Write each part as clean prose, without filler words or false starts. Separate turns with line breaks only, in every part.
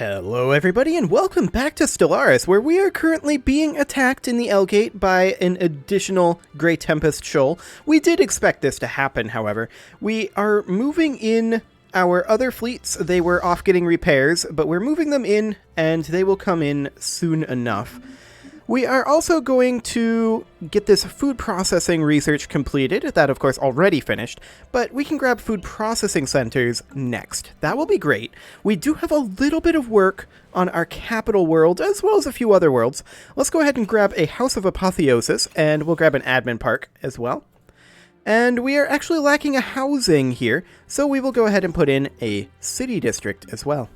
Hello everybody and welcome back to Stellaris, where we are currently being attacked in the L-Gate by an additional Grey Tempest shoal. We did expect this to happen, however. We are moving in our other fleets. They were off getting repairs, but we're moving them in and they will come in soon enough. We are also going to get this food processing research completed. That, of course, already finished, but we can grab food processing centers next. That will be great. We do have a little bit of work on our capital world, as well as a few other worlds. Let's go ahead and grab a House of Apotheosis, and we'll grab an admin park as well. And we are actually lacking a housing here, so we will go ahead and put in a city district as well.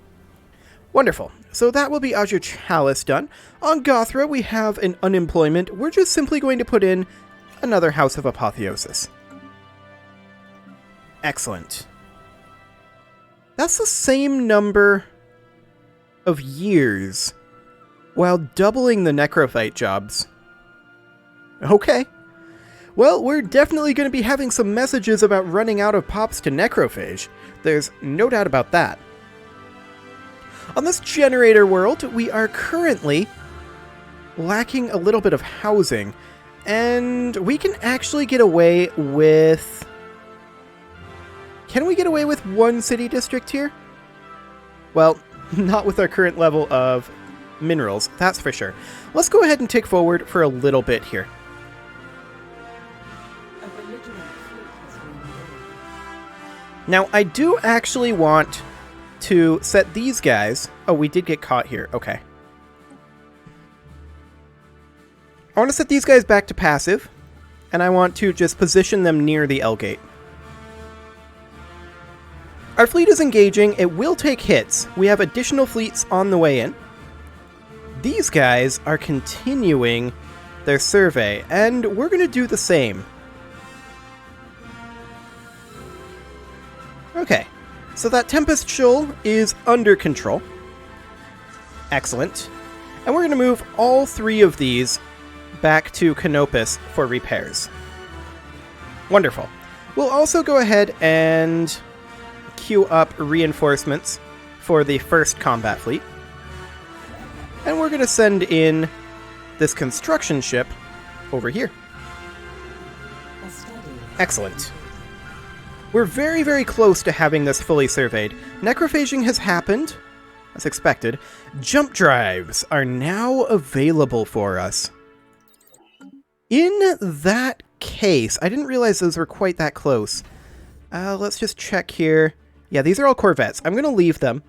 Wonderful. So that will be Azure Chalice done. On Gothra, we have an unemployment. We're just simply going to put in another House of Apotheosis. Excellent. That's the same number of years while doubling the Necrophyte jobs. Okay. Well, we're definitely going to be having some messages about running out of pops to Necrophage. There's no doubt about that. On this generator world, we are currently lacking a little bit of housing, and we can actually get away with... Can we get away with one city district here? Well, not with our current level of minerals, that's for sure. Let's go ahead and tick forward for a little bit here. Now, I do actually want to set these guys... Oh, we did get caught here. Okay. I want to set these guys back to passive, and I want to just position them near the L-Gate. Our fleet is engaging. It will take hits. We have additional fleets on the way in. These guys are continuing their survey, and we're going to do the same. Okay. So that Tempest Shoal is under control. Excellent. And we're going to move all three of these back to Canopus for repairs. Wonderful. We'll also go ahead and queue up reinforcements for the first combat fleet. And we're going to send in this construction ship over here. Excellent. We're very, very close to having this fully surveyed. Necrophaging has happened, as expected. Jump drives are now available for us. In that case, I didn't realize those were quite that close. Let's just check here. Yeah, these are all Corvettes. I'm going to leave them.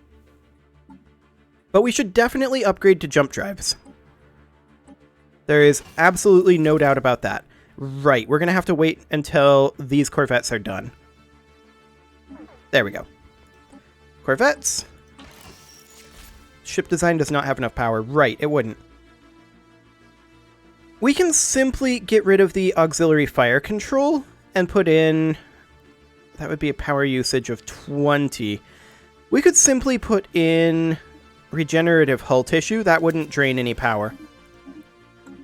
But we should definitely upgrade to jump drives. There is absolutely no doubt about that. Right, we're going to have to wait until these Corvettes are done. There we go. Corvettes. Ship design does not have enough power. Right, it wouldn't. We can simply get rid of the auxiliary fire control and put in... That would be a power usage of 20. We could simply put in regenerative hull tissue. That wouldn't drain any power.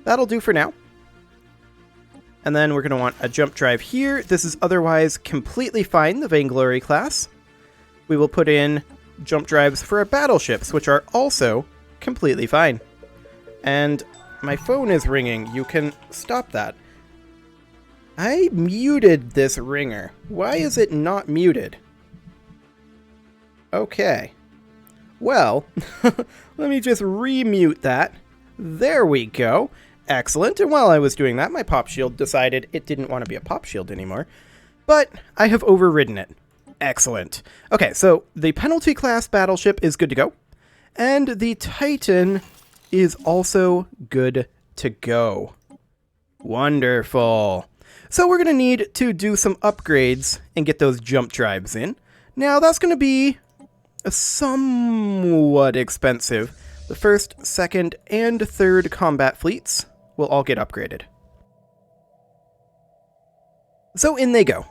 That'll do for now. And then we're going to want a jump drive here. This is otherwise completely fine, the Vainglory class. We will put in jump drives for our battleships, which are also completely fine. And my phone is ringing. You can stop that. I muted this ringer. Why is it not muted? Okay. Well, let me just remute that. There we go. Excellent, and while I was doing that, my pop shield decided it didn't want to be a pop shield anymore. But I have overridden it. Excellent. Okay, so the penalty class battleship is good to go. And the Titan is also good to go. Wonderful. So we're going to need to do some upgrades and get those jump drives in. Now, that's going to be somewhat expensive. The first, second, and third combat fleets will all get upgraded. So in they go.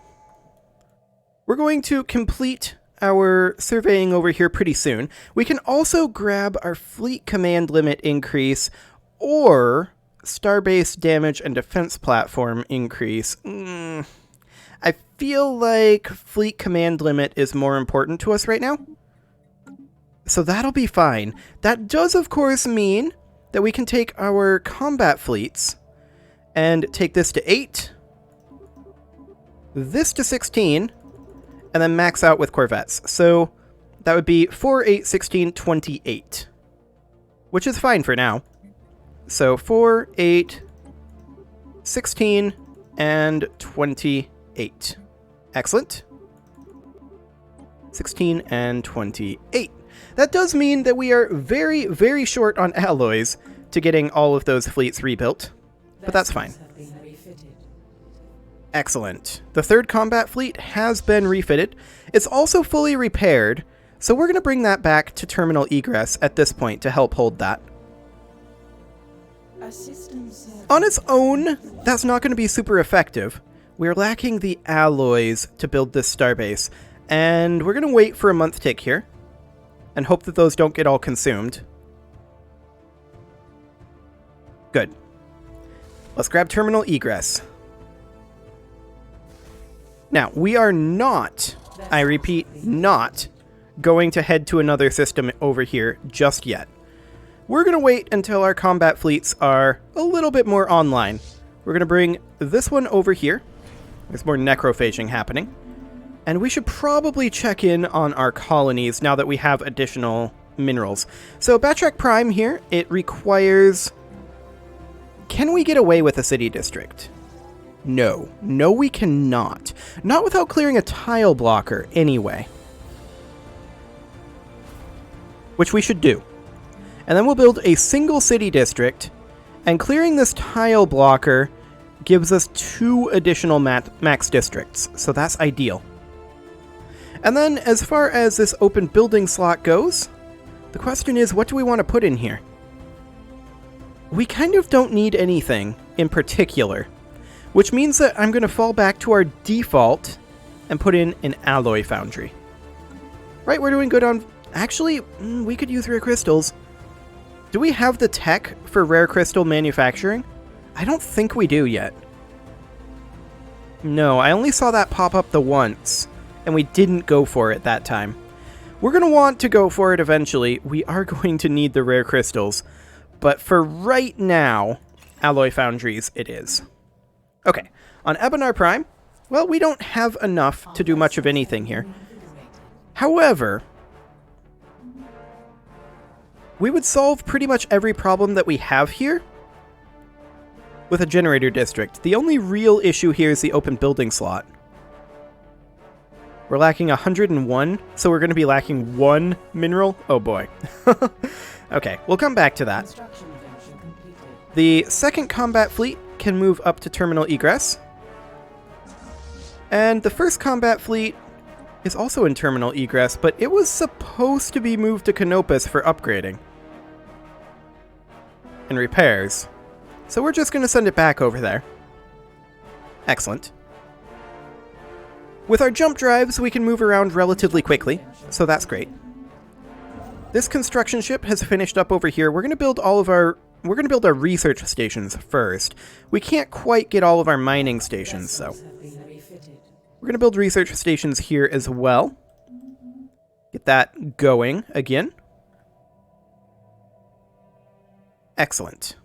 We're going to complete our surveying over here pretty soon. We can also grab our fleet command limit increase or starbase damage and defense platform increase. I feel like fleet command limit is more important to us right now. So that'll be fine. That does, of course, mean that we can take our combat fleets and take this to 8, this to 16, and then max out with corvettes. So that would be 4, 8, 16, 28, which is fine for now. So 4, 8, 16, and 28. Excellent. 16 and 28. That does mean that we are very, very short on alloys to getting all of those fleets rebuilt, but that's fine. Excellent. The third combat fleet has been refitted. It's also fully repaired, so we're going to bring that back to terminal egress at this point to help hold that. On its own, that's not going to be super effective. We're lacking the alloys to build this starbase, and we're going to wait for a month tick here and hope that those don't get all consumed. Good. Let's grab terminal egress. Now, we are not, I repeat, not going to head to another system over here just yet. We're going to wait until our combat fleets are a little bit more online. We're going to bring this one over here. There's more necrophaging happening. And we should probably check in on our colonies now that we have additional minerals. So Batrac Prime here, it requires... Can we get away with a city district? No. No, we cannot. Not without clearing a tile blocker anyway. Which we should do. And then we'll build a single city district, and clearing this tile blocker gives us 2 additional max districts, so that's ideal. And then, as far as this open building slot goes, the question is, what do we want to put in here? We kind of don't need anything in particular, which means that I'm going to fall back to our default and put in an alloy foundry. Right, we're doing good on... Actually, we could use rare crystals. Do we have the tech for rare crystal manufacturing? I don't think we do yet. No, I only saw that pop up the once, and we didn't go for it that time. We're going to want to go for it eventually. We are going to need the rare crystals, but for right now, alloy foundries it is. Okay, on Ebonar Prime, well, we don't have enough to do much of anything here. However, we would solve pretty much every problem that we have here with a generator district. The only real issue here is the open building slot. We're lacking 101, so we're going to be lacking 1 mineral. Oh boy. Okay, we'll come back to that. The second combat fleet can move up to terminal egress. And the first combat fleet is also in terminal egress, but it was supposed to be moved to Canopus for upgrading and repairs. So we're just going to send it back over there. Excellent. With our jump drives, we can move around relatively quickly, so that's great. This construction ship has finished up over here. We're going to build our research stations first. We can't quite get all of our mining stations, so we're going to build research stations here as well. Get that going again. Excellent.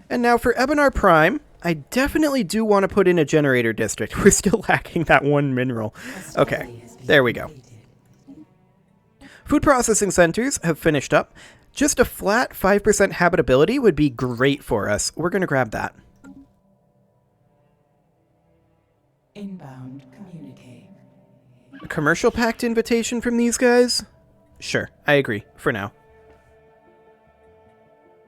And now for Ebonar Prime, I definitely do want to put in a generator district. We're still lacking that 1 mineral. Okay, there we go. Food processing centers have finished up. Just a flat 5% habitability would be great for us. We're going to grab that.
Inbound communicate.
A commercial pact invitation from these guys? Sure, I agree, for now.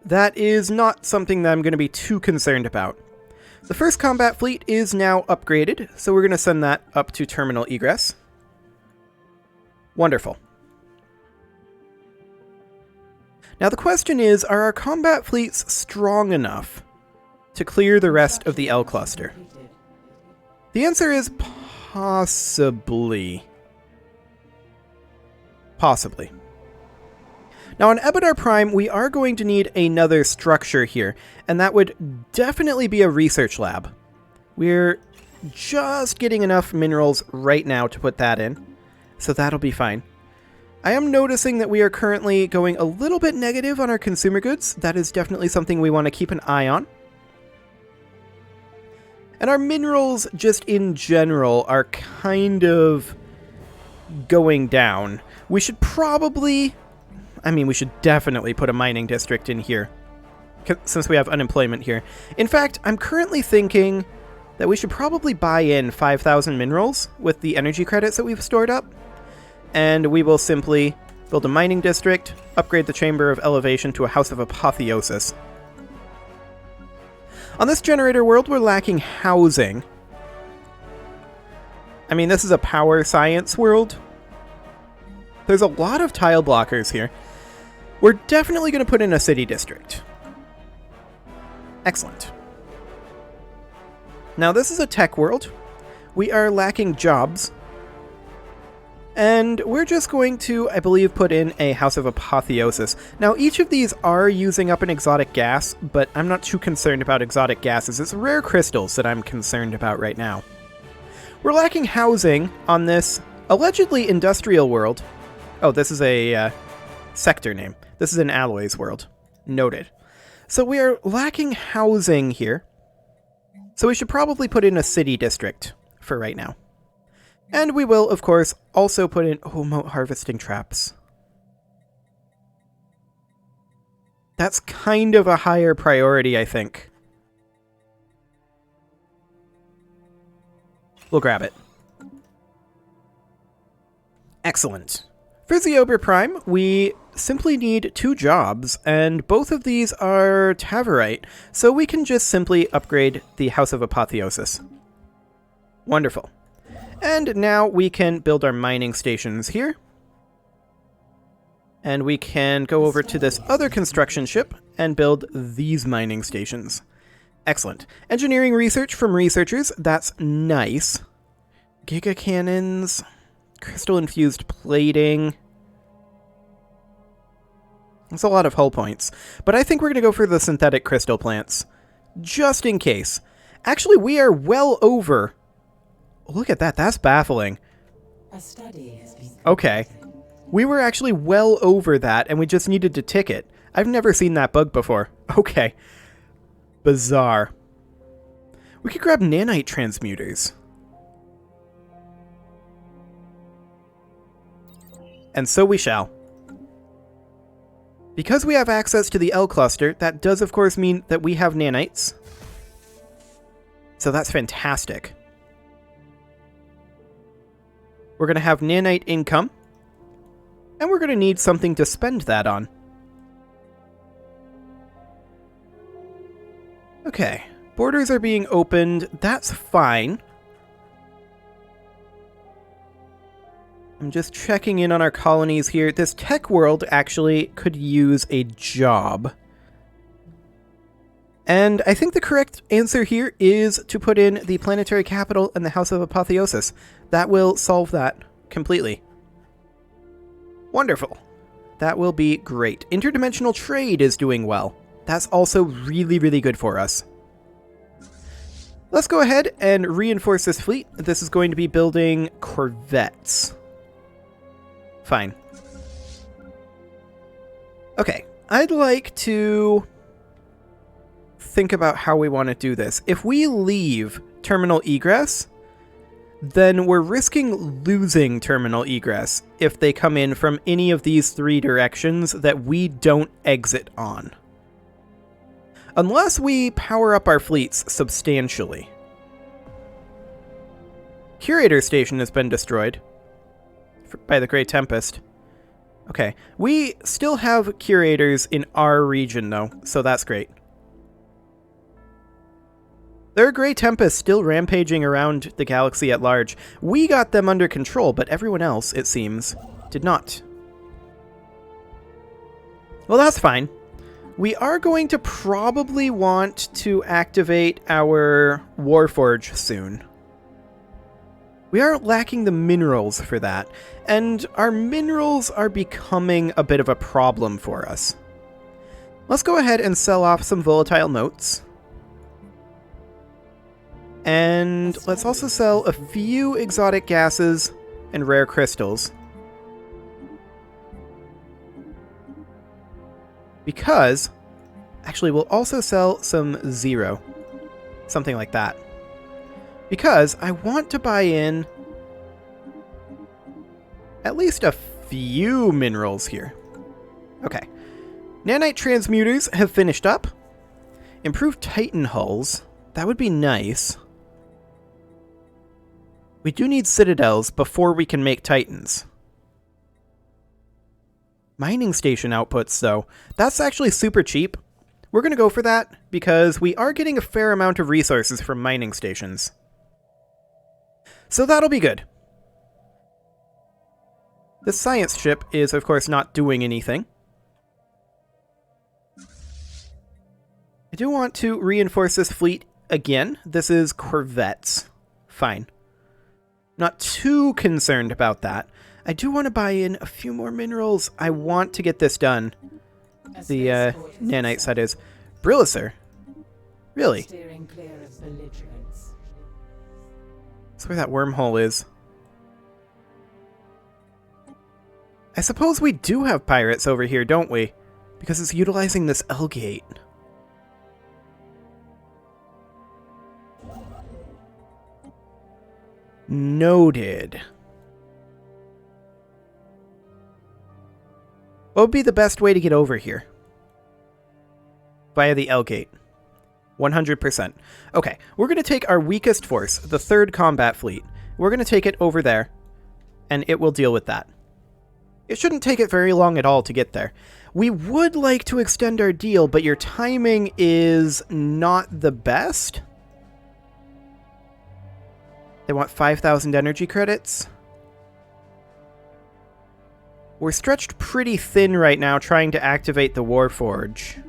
That is not something that I'm going to be too concerned about. The first combat fleet is now upgraded, so we're going to send that up to terminal egress. Wonderful. Now the question is, are our combat fleets strong enough to clear the rest of the L cluster? The answer is possibly. Possibly. Now on Ebonar Prime, we are going to need another structure here, and that would definitely be a research lab. We're just getting enough minerals right now to put that in, so that'll be fine. I am noticing that we are currently going a little bit negative on our consumer goods. That is definitely something we want to keep an eye on. And our minerals, just in general, are kind of going down. We should probably... we should definitely put a mining district in here, since we have unemployment here. In fact, I'm currently thinking that we should probably buy in 5,000 minerals with the energy credits that we've stored up. And we will simply build a mining district, upgrade the Chamber of Elevation to a House of Apotheosis. On this generator world, we're lacking housing. This is a power science world. There's a lot of tile blockers here. We're definitely going to put in a city district. Excellent. Now, this is a tech world. We are lacking jobs. And we're just going to, I believe, put in a House of Apotheosis. Now, each of these are using up an exotic gas, but I'm not too concerned about exotic gases. It's rare crystals that I'm concerned about right now. We're lacking housing on this allegedly industrial world. Oh, this is a sector name. This is an alloys world. Noted. So we are lacking housing here. So we should probably put in a city district for right now. And we will, of course, also put in... moat harvesting traps. That's kind of a higher priority, I think. We'll grab it. Excellent. For Zeober Prime, we simply need 2 jobs, and both of these are Taverite, so we can just simply upgrade the House of Apotheosis. Wonderful. And now we can build our mining stations here. And we can go over to this other construction ship and build these mining stations. Excellent. Engineering research from researchers, that's nice. Giga cannons, crystal-infused plating. That's a lot of hull points. But I think we're going to go for the synthetic crystal plants, just in case. Actually, we are well over... Look at that, that's baffling.
A study has been
okay. We were actually well over that, and we just needed to tick it. I've never seen that bug before. Okay. Bizarre. We could grab nanite transmuters. And so we shall. Because we have access to the L cluster, that does of course mean that we have nanites. So that's fantastic. We're going to have nanite income. And we're going to need something to spend that on. Okay. Borders are being opened. That's fine. I'm just checking in on our colonies here. This tech world actually could use a job. And I think the correct answer here is to put in the planetary capital and the House of Apotheosis. That will solve that completely. Wonderful. That will be great. Interdimensional trade is doing well. That's also really, really good for us. Let's go ahead and reinforce this fleet. This is going to be building corvettes. Fine. Okay, I'd like to think about how we want to do this. If we leave terminal egress, then we're risking losing terminal egress if they come in from any of these 3 directions that we don't exit on. Unless we power up our fleets substantially. Curator Station has been destroyed by the Great Tempest. Okay, we still have curators in our region though, so that's great. There are Great Tempests still rampaging around the galaxy at large. We got them under control, but everyone else, it seems, did not. Well, that's fine. We are going to probably want to activate our Warforge soon. We are lacking the minerals for that, and our minerals are becoming a bit of a problem for us. Let's go ahead and sell off some volatile notes. And let's also sell a few exotic gases and rare crystals. Because, actually, we'll also sell some 0. Something like that. Because I want to buy in at least a few minerals here. Okay. Nanite transmuters have finished up. Improved Titan hulls. That would be nice. We do need citadels before we can make Titans. Mining station outputs, though. That's actually super cheap. We're going to go for that because we are getting a fair amount of resources from mining stations. So that'll be good. The science ship is, of course, not doing anything. I do want to reinforce this fleet again. This is corvettes. Fine. Not too concerned about that. I do want to buy in a few more minerals. I want to get this done. The nanite side is Brilliser. Really?
Steering clear of belligerence.
That's where that wormhole is. I suppose we do have pirates over here, don't we? Because it's utilizing this L-gate. Noted. What would be the best way to get over here? Via the L-gate. 100%. Okay, we're going to take our weakest force, the 3rd Combat Fleet. We're going to take it over there, and it will deal with that. It shouldn't take it very long at all to get there. We would like to extend our deal, but your timing is not the best. They want 5,000 energy credits. We're stretched pretty thin right now trying to activate the Warforge.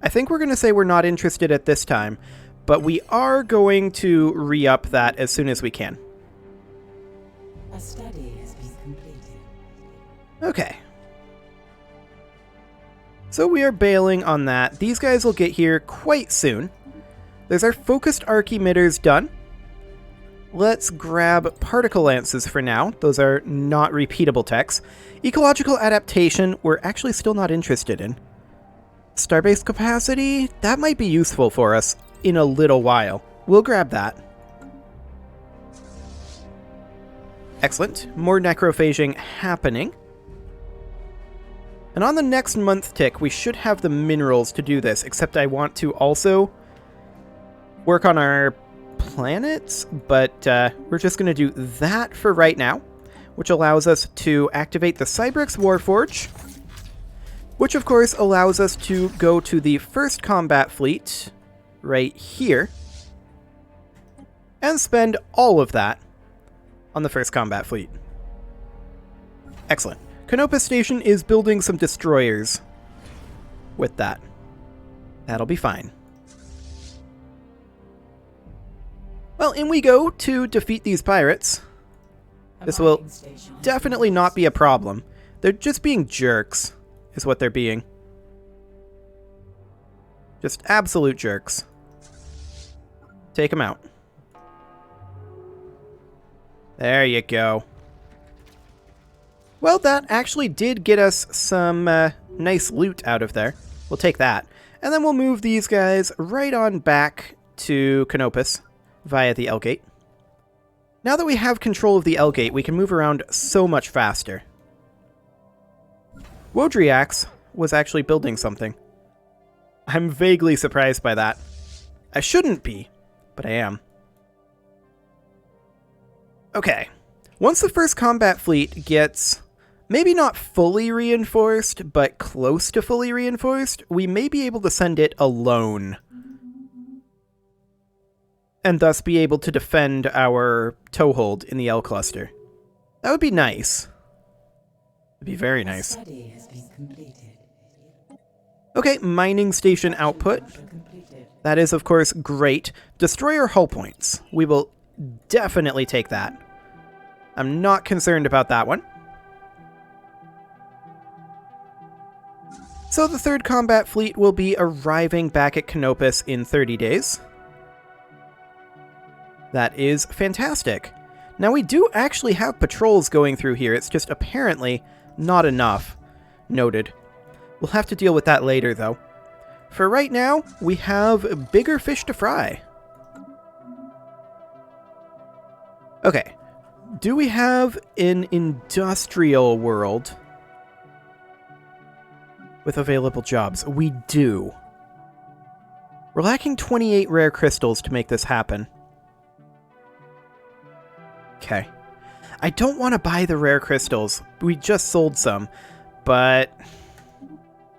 I think we're going to say we're not interested at this time, but we are going to re-up that as soon as we can.
A study has been completed.
Okay. So we are bailing on that. These guys will get here quite soon. There's our focused arc emitters done. Let's grab particle lances for now. Those are not repeatable techs. Ecological adaptation, we're actually still not interested in. Starbase capacity, that might be useful for us in a little while. We'll grab that. Excellent. More necrophaging happening. And on the next month tick, we should have the minerals to do this, except I want to also work on our planets, but we're just going to do that for right now, which allows us to activate the Cybrex Warforge, which of course allows us to go to the 1st Combat Fleet right here and spend all of that on the 1st Combat Fleet. Excellent. Canopus Station is building some destroyers with that. That'll be fine. Well, in we go to defeat these pirates. This will definitely not be a problem. They're just being jerks, is what they're being. Just absolute jerks. Take them out. There you go. Well, that actually did get us some nice loot out of there. We'll take that. And then we'll move these guys right on back to Canopus via the L-gate. Now that we have control of the L-gate, we can move around so much faster. Wodriax was actually building something. I'm vaguely surprised by that. I shouldn't be, but I am. Okay. Once the 1st Combat Fleet gets maybe not fully reinforced, but close to fully reinforced, we may be able to send it alone. And thus be able to defend our toehold in the L cluster. That would be nice. It'd be very nice.
Study has been completed.
Okay, mining station output. That is, of course, great. Destroyer hull points. We will definitely take that. I'm not concerned about that one. So the 3rd Combat Fleet will be arriving back at Canopus in 30 days. That is fantastic. Now we do actually have patrols going through here, it's just apparently not enough. Noted. We'll have to deal with that later, though. For right now, we have bigger fish to fry. Okay. Do we have an industrial world with available jobs? We do. We're lacking 28 rare crystals to make this happen. Okay. I don't want to buy the rare crystals. We just sold some, but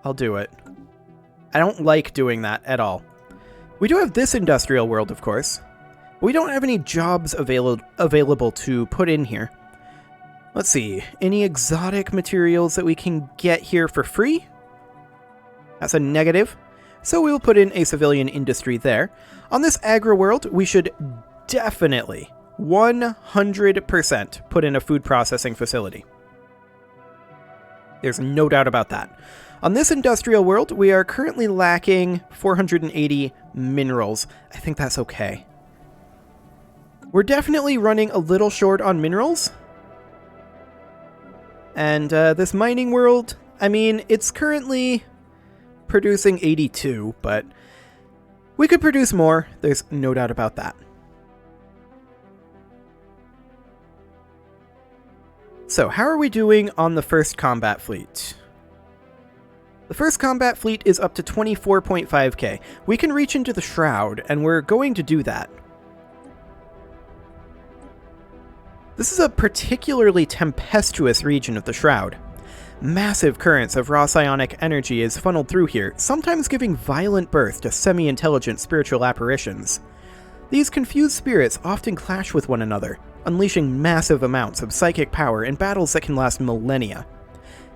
I'll do it. I don't like doing that at all. We do have this industrial world, of course. We don't have any jobs available to put in here. Let's see. Any exotic materials that we can get here for free? That's a negative. So we will put in a civilian industry there. On this agri world, we should definitely 100% put in a food processing facility. There's no doubt about that. On this industrial world, we are currently lacking 480 minerals. I think that's okay. We're definitely running a little short on minerals. And this mining world, I mean, it's currently producing 82, but we could produce more. There's no doubt about that. So, how are we doing on the first combat fleet? The first combat fleet is up to 24.5k. We can reach into the shroud, and we're going to do that. This is a particularly tempestuous region of the shroud. Massive currents of raw psionic energy is funneled through here, sometimes giving violent birth to semi-intelligent spiritual apparitions. These confused spirits often clash with one another, unleashing massive amounts of psychic power in battles that can last millennia.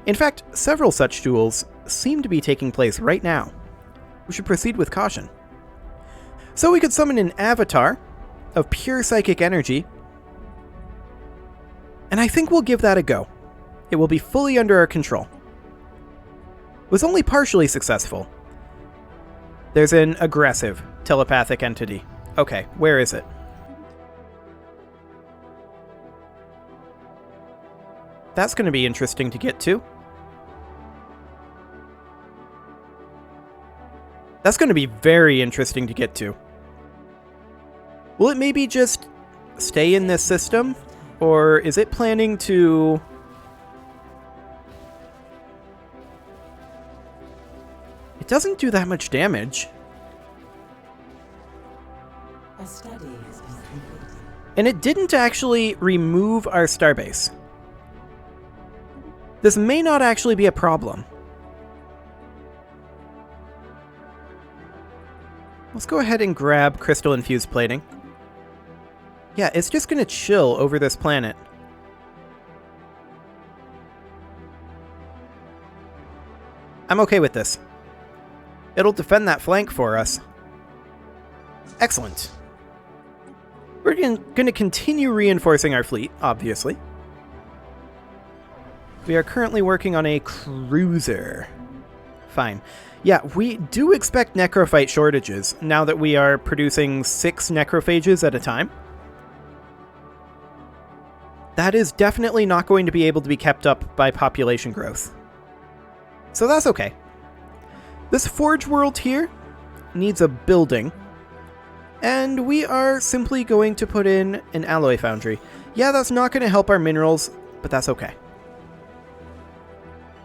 In fact, several such duels seem to be taking place right now. We should proceed with caution. So we could summon an avatar of pure psychic energy, and I think we'll give that a go. It will be fully under our control. It was only partially successful. There's an aggressive telepathic entity. Okay, where is it? That's going to be interesting to get to. That's going to be very interesting to get to. Will it maybe just stay in this system? Or is it planning to... It doesn't do that much damage.
A study has been completed.
And it didn't actually remove our starbase. This may not actually be a problem. Let's go ahead and grab crystal-infused plating. Yeah, it's just gonna chill over this planet. I'm okay with this. It'll defend that flank for us. Excellent. We're gonna continue reinforcing our fleet, obviously. We are currently working on a cruiser. Fine. Yeah, we do expect necrophyte shortages now that we are producing 6 necrophages at a time. That is definitely not going to be able to be kept up by population growth. So that's okay. This forge world here needs a building, and we are simply going to put in an alloy foundry. Yeah, that's not going to help our minerals, but that's okay.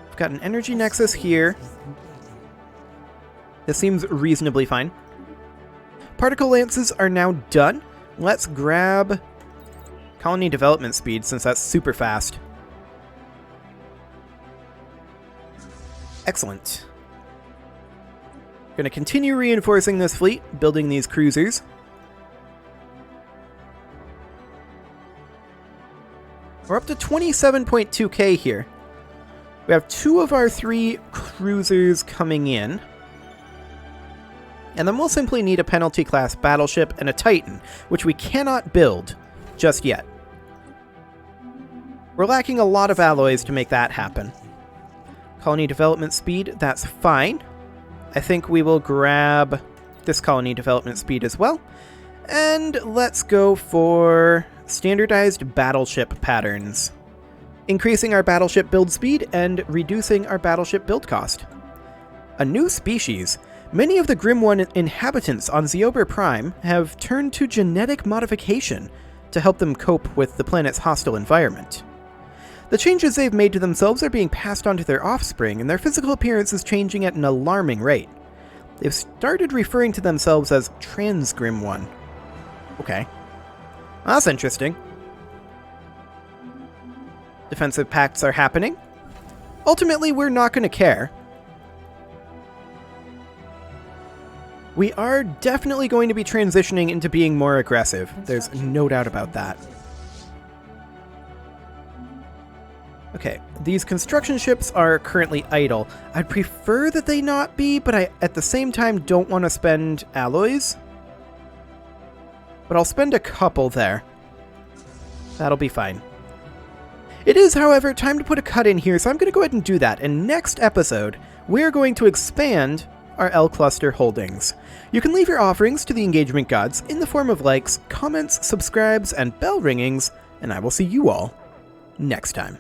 We've got an energy nexus here. This seems reasonably fine. Particle lances are now done. Let's grab colony development speed, since that's super fast. Excellent. Going to continue reinforcing this fleet, building these cruisers. We're up to 27.2k here. We have 2 of our 3 cruisers coming in. And then we'll simply need a penalty class battleship and a Titan, which we cannot build just yet. We're lacking a lot of alloys to make that happen. Colony development speed, that's fine. I think we will grab this colony development speed as well. And let's go for standardized battleship patterns, increasing our battleship build speed and reducing our battleship build cost. A new species. Many of the Grim One inhabitants on Ziober Prime have turned to genetic modification to help them cope with the planet's hostile environment. The changes they've made to themselves are being passed on to their offspring, and their physical appearance is changing at an alarming rate. They've started referring to themselves as Trans-Grim One. Okay. That's interesting. Defensive pacts are happening. Ultimately, we're not going to care. We are definitely going to be transitioning into being more aggressive. There's no doubt about that. Okay, these construction ships are currently idle. I'd prefer that they not be, but I, at the same time, don't want to spend alloys. But I'll spend a couple there. That'll be fine. It is, however, time to put a cut in here, so I'm going to go ahead and do that. And next episode, we're going to expand our L-Cluster holdings. You can leave your offerings to the engagement gods in the form of likes, comments, subscribes, and bell ringings, and I will see you all next time.